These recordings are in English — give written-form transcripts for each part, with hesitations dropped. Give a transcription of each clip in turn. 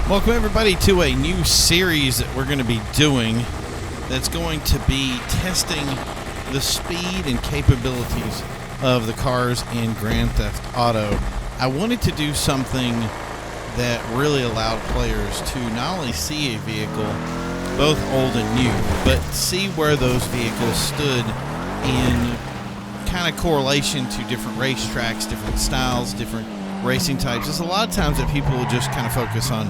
Welcome everybody to a new series that we're going to be doing that's going to be testing the speed and capabilities of the cars in Grand Theft Auto. I wanted to do something that really allowed players to not only see a vehicle, both old and new, but see where those vehicles stood in kind of correlation to different racetracks, different styles, different racing types. There's a lot of times that people will just kind of focus on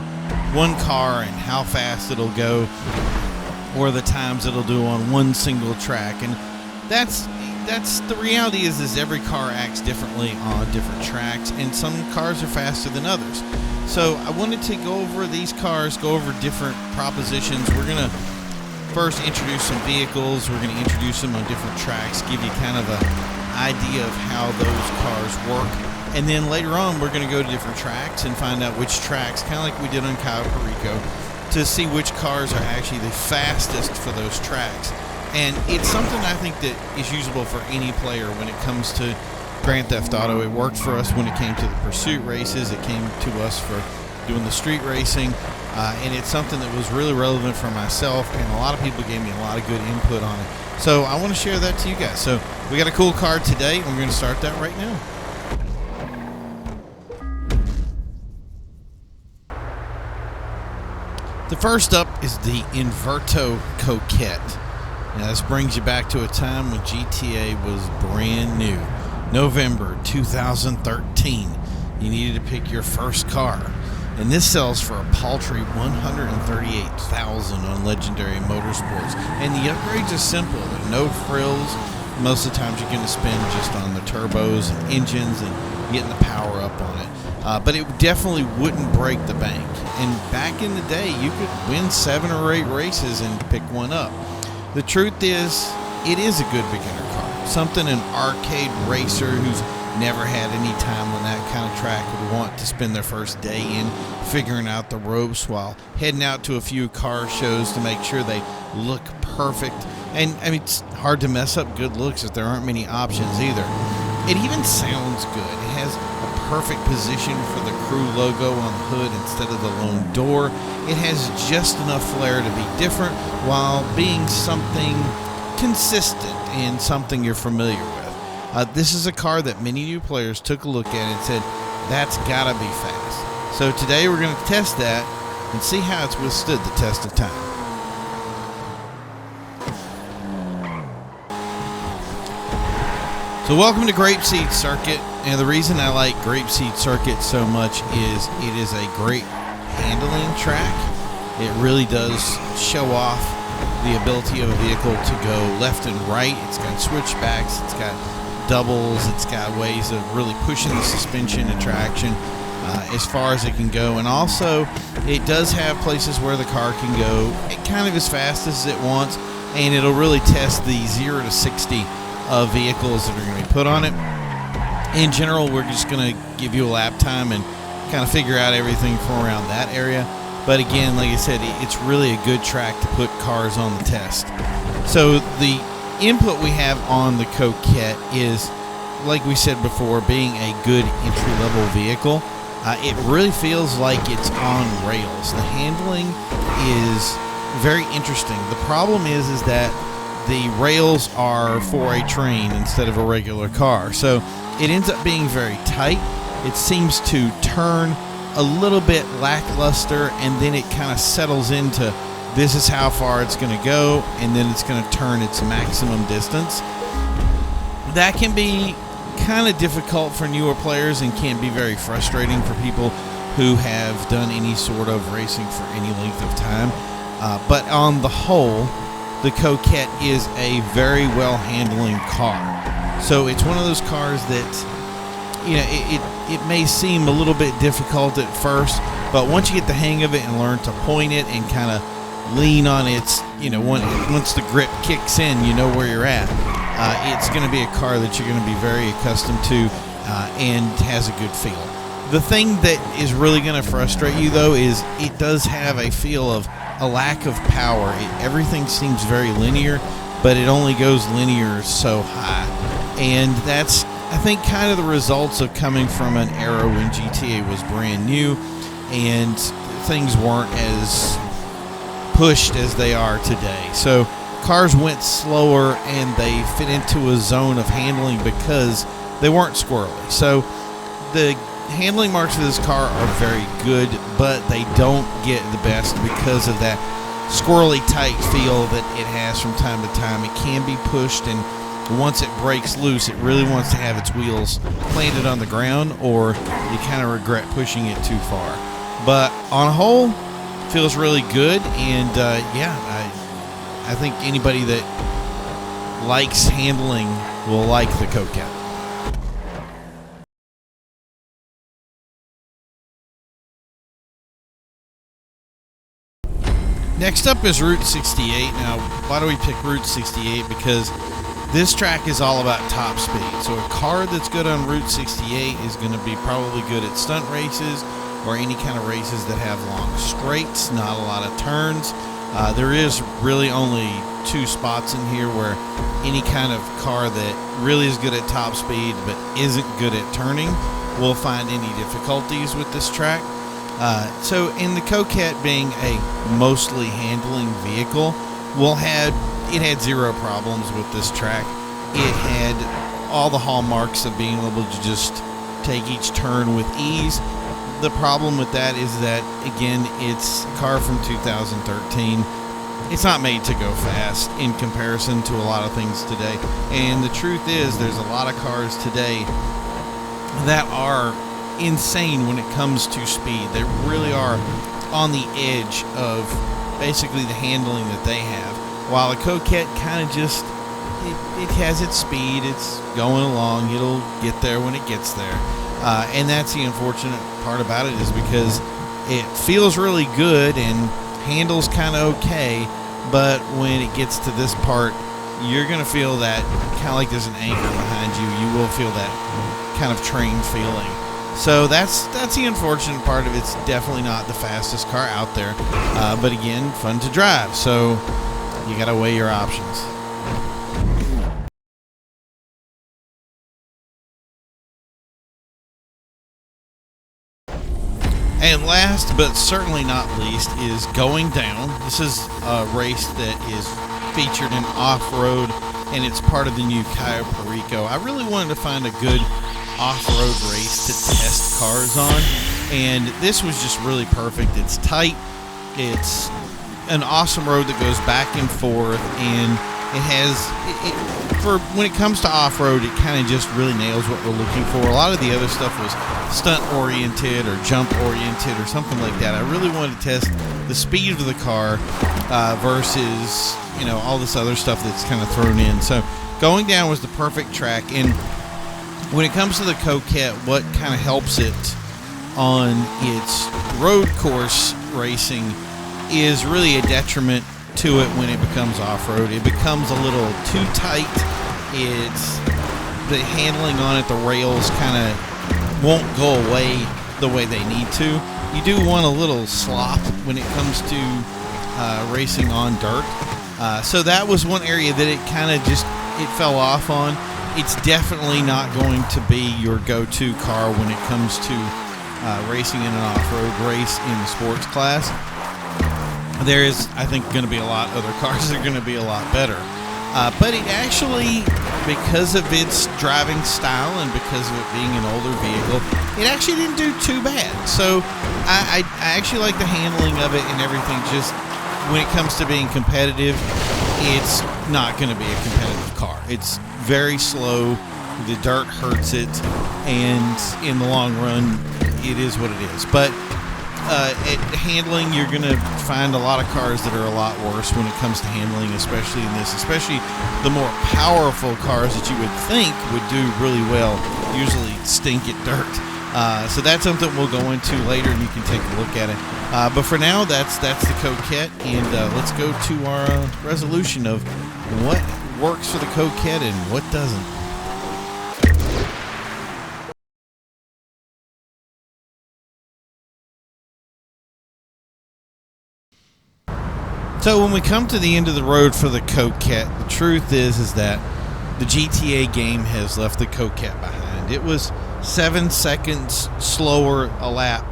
one car and how fast it'll go, or the times it'll do on one single track. And that's the reality is every car acts differently on different tracks, and some cars are faster than others. So I wanted to go over these cars, go over different propositions. We're going to first introduce some vehicles. We're going to introduce them on different tracks, give you kind of an idea of how those cars work. And then later on, we're going to go to different tracks and find out which tracks, kind of like we did on Cayo, Perico, to see which cars are actually the fastest for those tracks. And it's something I think that is usable for any player when it comes to Grand Theft Auto. It worked for us when it came to the pursuit races. It came to us for doing the street racing. And it's something that was really relevant for myself, and a lot of people gave me a lot of good input on it. So I want to share that to you guys. So we got a cool car today, and we're going to start that right now. The first up is the Inverto Coquette. Now this brings you back to a time when GTA was brand new. November 2013. You needed to pick your first car. And this sells for a paltry $138,000 on Legendary Motorsports. And the upgrades are simple. There are no frills. Most of the times you're going to spend just on the turbos and engines and getting the power up on it. But it definitely wouldn't break the bank. And back in the day, you could win 7 or 8 races and pick one up. The truth is, it is a good beginner car. Something an arcade racer who's never had any time on that kind of track would want to spend their first day in, figuring out the ropes while heading out to a few car shows to make sure they look perfect. And I mean, it's hard to mess up good looks if there aren't many options either. It even sounds good. It has a perfect position for the crew logo on the hood instead of the lone door. It has just enough flair to be different while being something consistent and something you're familiar with. This is a car that many new players took a look at and said, that's gotta be fast. So today we're going to test that and see how it's withstood the test of time. So welcome to Grapeseed Circuit, and the reason I like Grapeseed Circuit so much is it is a great handling track. It really does show off the ability of a vehicle to go left and right. It's got switchbacks, it's got doubles, it's got ways of really pushing the suspension and traction as far as it can go. And also, it does have places where the car can go kind of as fast as it wants, and it'll really test the 0 to 60 of vehicles that are going to be put on it. In general, we're just going to give you a lap time and kind of figure out everything from around that area. But again, like I said, it's really a good track to put cars on the test. So the input we have on the Coquette is, like we said before, being a good entry-level vehicle. It really feels like it's on rails. The handling is very interesting. The problem is that the rails are for a train instead of a regular car. So it ends up being very tight. It seems to turn a little bit lackluster, and then it kind of settles into this is how far it's going to go, and then it's going to turn its maximum distance. That can be kind of difficult for newer players and can be very frustrating for people who have done any sort of racing for any length of time. But on the whole, the Coquette is a very well handling car. So it's one of those cars that, you know, it may seem a little bit difficult at first, but once you get the hang of it and learn to point it and kind of lean on its, you know, once the grip kicks in, you know where you're at. It's going to be a car that you're going to be very accustomed to and has a good feel. The thing that is really going to frustrate you, though, is it does have a feel of a lack of power. Everything seems very linear, but it only goes linear so high. And that's, I think, kind of the results of coming from an era when GTA was brand new and things weren't as pushed as they are today. So cars went slower and they fit into a zone of handling because they weren't squirrely. So the handling marks of this car are very good, but they don't get the best because of that squirrely tight feel that it has from time to time. It can be pushed, and once it breaks loose, it really wants to have its wheels planted on the ground, or you kind of regret pushing it too far. But on a whole, feels really good, and I think anybody that likes handling will like the Coquette. Next up is Route 68. Now, why do we pick Route 68? Because this track is all about top speed. So a car that's good on Route 68 is going to be probably good at stunt races or any kind of races that have long straights, not a lot of turns. There is really only 2 spots in here where any kind of car that really is good at top speed but isn't good at turning will find any difficulties with this track. So in the Coquette being a mostly handling vehicle, it had 0 problems with this track. It had all the hallmarks of being able to just take each turn with ease. The problem with that is that, again, it's a car from 2013. It's not made to go fast in comparison to a lot of things today. And the truth is, there's a lot of cars today that are insane when it comes to speed. They really are on the edge of basically the handling that they have. While the Coquette kind of just, it has its speed, it's going along, it'll get there when it gets there. And that's the unfortunate part about it, is because it feels really good and handles kind of okay, but when it gets to this part, you're going to feel that kind of like there's an anchor behind you. You will feel that kind of train feeling. So that's the unfortunate part of it. It's definitely not the fastest car out there, but again, fun to drive. So you got to weigh your options. And last but certainly not least is Going Down. This is a race that is featured in off-road, and it's part of the new Cayo Perico. I really wanted to find a good off-road race to test cars on, and this was just really perfect. It's tight, it's an awesome road that goes back and forth, and it has for when it comes to off-road, it kind of just really nails what we're looking for. A lot of the other stuff was stunt oriented or jump oriented or something like that. I really wanted to test the speed of the car versus all this other stuff that's kind of thrown in. So Going Down was the perfect track. And when it comes to the Coquette, what kind of helps it on its road course racing is really a detriment to it when it becomes off-road. It becomes a little too tight. It's the handling on it, the rails kind of won't go away the way they need to. You do want a little slop when it comes to racing on dirt. So that was one area that it kind of it fell off on. It's definitely not going to be your go-to car when it comes to racing in an off-road race in the sports class. There is, I think, going to be a lot other cars that are going to be a lot better. But it actually, because of its driving style and because of it being an older vehicle, it actually didn't do too bad. So I actually like the handling of it and everything. Just when it comes to being competitive, it's not going to be a competitive car. It's very slow. The dirt hurts it, and in the long run, it is what it is. But at handling, you're going to find a lot of cars that are a lot worse when it comes to handling, especially in this. Especially the more powerful cars that you would think would do really well usually stink at dirt. So that's something we'll go into later, and you can take a look at it. But for now, that's the Coquette, and let's go to our resolution of what works for the Coquette and what doesn't. So when we come to the end of the road for the Coquette, the truth is that the GTA game has left the Coquette behind. It was 7 seconds slower a lap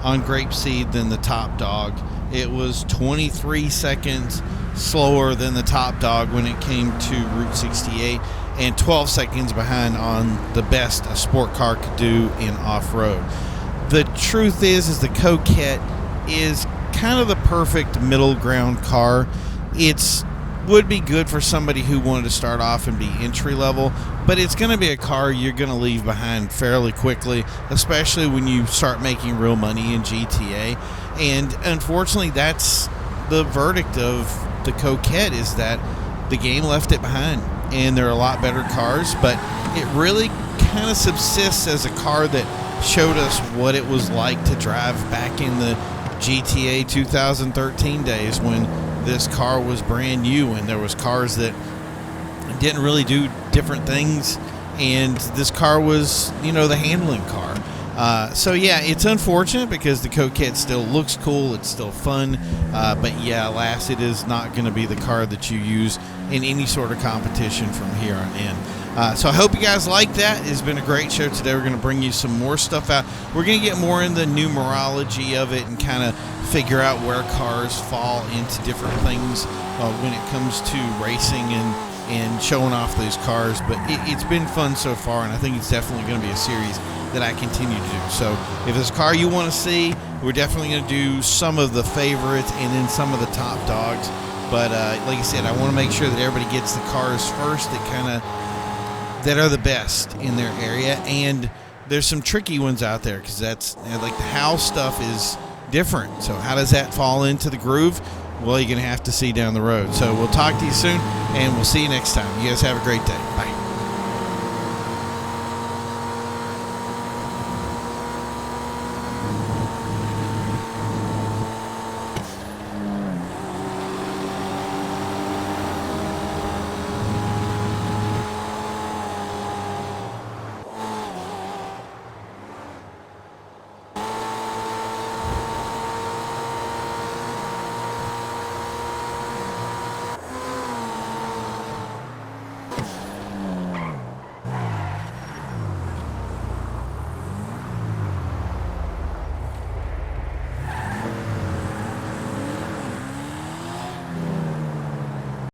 on Grapeseed than the top dog. It was 23 seconds slower than the top dog when it came to Route 68, and 12 seconds behind on the best a sport car could do in off-road. The truth is the Coquette is kind of the perfect middle ground car. It's would be good for somebody who wanted to start off and be entry level, but it's going to be a car you're going to leave behind fairly quickly, especially when you start making real money in GTA. And unfortunately, that's the verdict of the Coquette, is that the game left it behind, and there are a lot better cars, but it really kind of subsists as a car that showed us what it was like to drive back in the GTA 2013 days, when this car was brand new and there was cars that didn't really do different things, and this car was, you know, the handling car. So yeah, it's unfortunate because the Coquette still looks cool, it's still fun, but yeah, alas, it is not going to be the car that you use in any sort of competition from here on in. So I hope you guys like that. It's been a great show today. We're going to bring you some more stuff out. We're going to get more in the numerology of it and kind of figure out where cars fall into different things when it comes to racing and showing off those cars. But it's been fun so far, and I think it's definitely going to be a series that I continue to do. So if there's a car you want to see, we're definitely going to do some of the favorites and then some of the top dogs. But like I said, I want to make sure that everybody gets the cars first that are the best in their area, and there's some tricky ones out there because that's, you know, like the house stuff is different. So how does that fall into the groove? Well, you're going to have to see down the road. So we'll talk to you soon, and we'll see you next time. You guys have a great day.